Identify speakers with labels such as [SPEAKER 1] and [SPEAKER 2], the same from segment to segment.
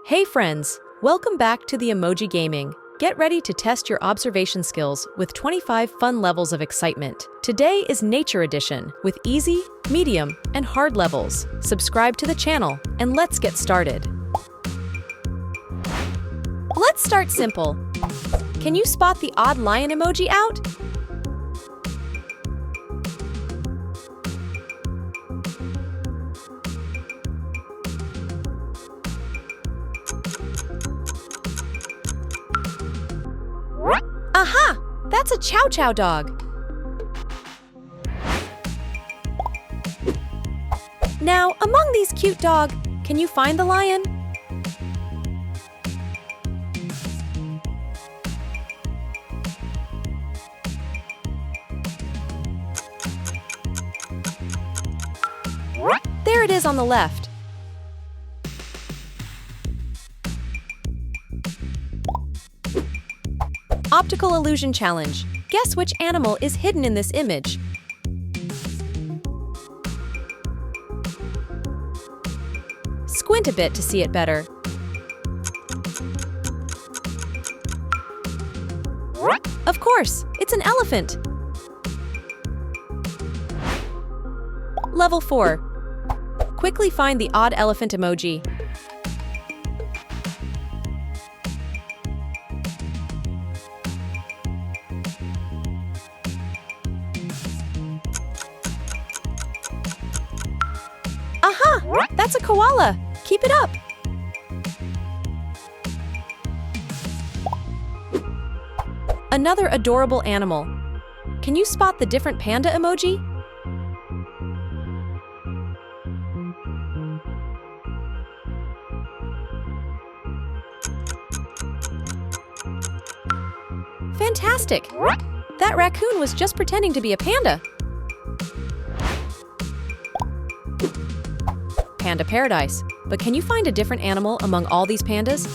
[SPEAKER 1] Hey friends, welcome back to the Emoji Gaming. Get ready to test your observation skills with 25 fun levels of excitement. Today is Nature Edition with easy, medium, and hard levels. Subscribe to the channel and let's get started. Let's start simple. Can you spot the odd lion emoji out? Aha! That's a chow chow dog. Now, among these cute dogs, can you find the lion? There it is on the left. Optical illusion challenge. Guess which animal is hidden in this image. Squint a bit to see it better. Of course, it's an elephant. Level 4. Quickly find the odd elephant emoji. Aha! That's a koala! Keep it up! Another adorable animal. Can you spot the different panda emoji? Fantastic! That raccoon was just pretending to be a panda. Panda paradise. But can you find a different animal among all these pandas?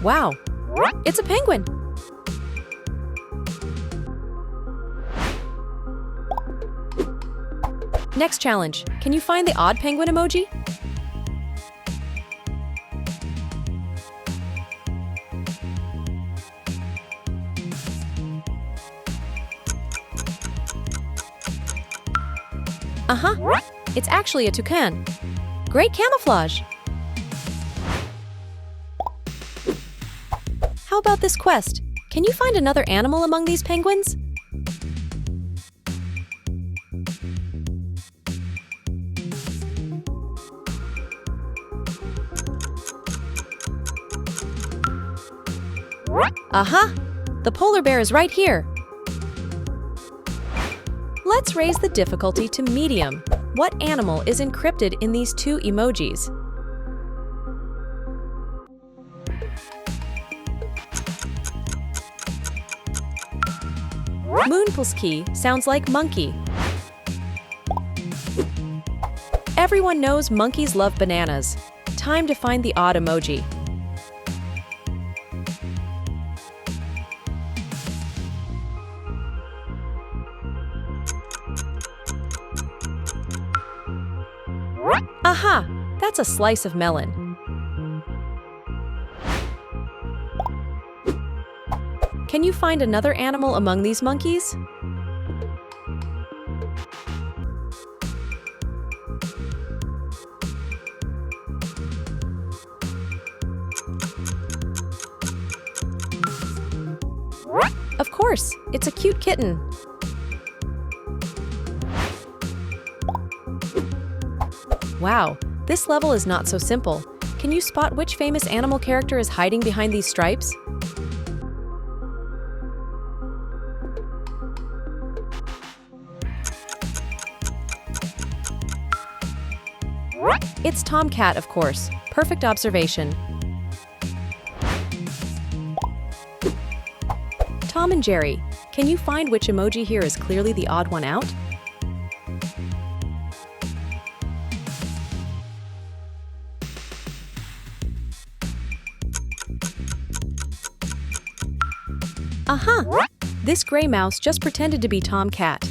[SPEAKER 1] Wow! It's a penguin! Next challenge. Can you find the odd penguin emoji? Uh-huh. It's actually a toucan. Great camouflage! How about this quest? Can you find another animal among these penguins? Aha! The polar bear is right here. Let's raise the difficulty to medium. What animal is encrypted in these two emojis? Moonpulski sounds like monkey. Everyone knows monkeys love bananas. Time to find the odd emoji. Aha! That's a slice of melon. Can you find another animal among these monkeys? Of course, it's a cute kitten. Wow, this level is not so simple. Can you spot which famous animal character is hiding behind these stripes? It's Tomcat, of course. Perfect observation. Tom and Jerry. Can you find which emoji here is clearly the odd one out? Aha! This gray mouse just pretended to be Tom Cat.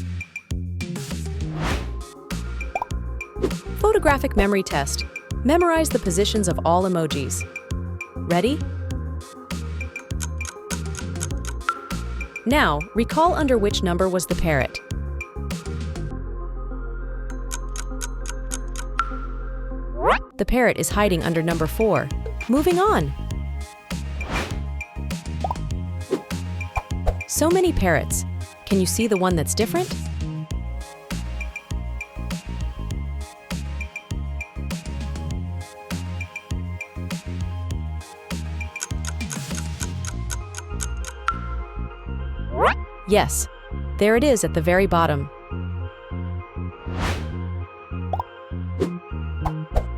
[SPEAKER 1] Photographic memory test. Memorize the positions of all emojis. Ready? Now, recall under which number was the parrot. The parrot is hiding under number 4. Moving on. So many parrots. Can you see the one that's different? Yes, there it is at the very bottom.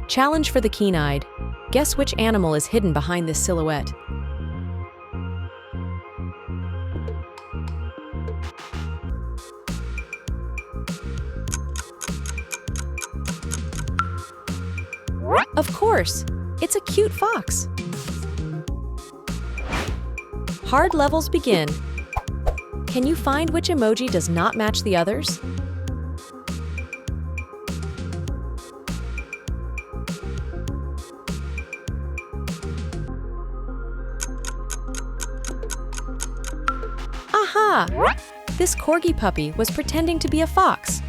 [SPEAKER 1] Challenge for the keen-eyed. Guess which animal is hidden behind this silhouette. Of course, it's a cute fox. Hard levels begin. Can you find which emoji does not match the others? Aha! This corgi puppy was pretending to be a fox.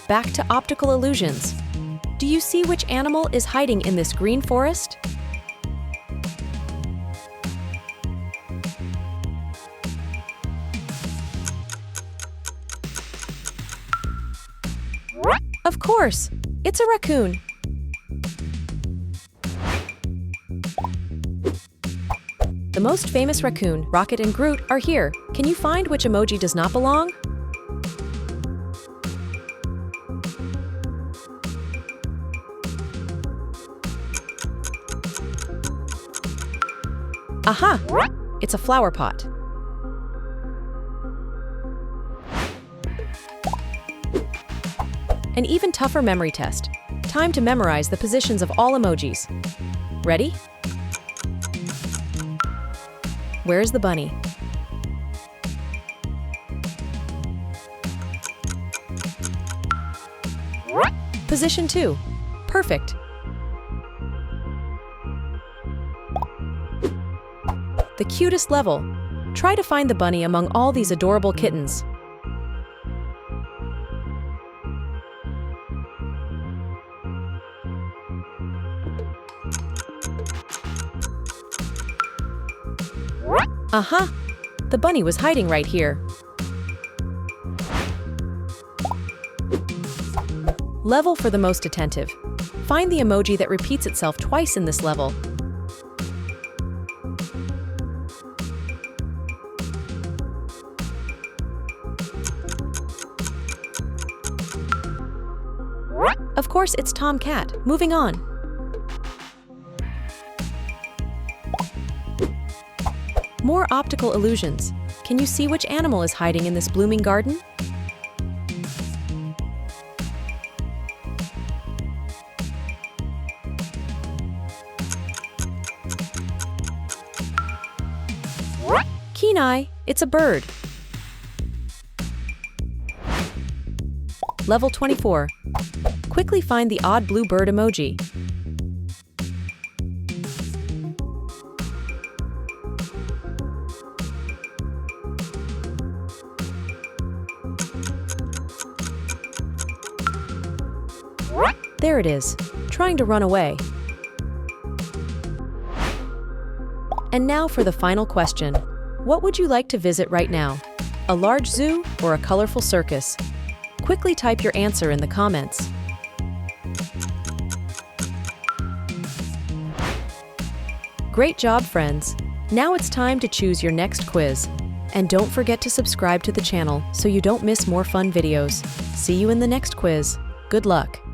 [SPEAKER 1] Back to optical illusions. Do you see which animal is hiding in this green forest? Of course, it's a raccoon. The most famous raccoon, Rocket and Groot, are here. Can you find which emoji does not belong? Aha! It's a flower pot. An even tougher memory test. Time to memorize the positions of all emojis. Ready? Where's the bunny? Position 2. Perfect. The cutest level. Try to find the bunny among all these adorable kittens. Aha! The bunny was hiding right here. Level for the most attentive. Find the emoji that repeats itself twice in this level. Of course, it's Tom Cat. Moving on. More optical illusions. Can you see which animal is hiding in this blooming garden? Keen eye, it's a bird. Level 24. Quickly find the odd blue bird emoji. There it is, trying to run away. And now for the final question. What would you like to visit right now? A large zoo or a colorful circus? Quickly type your answer in the comments. Great job, friends! Now it's time to choose your next quiz. And don't forget to subscribe to the channel so you don't miss more fun videos. See you in the next quiz. Good luck!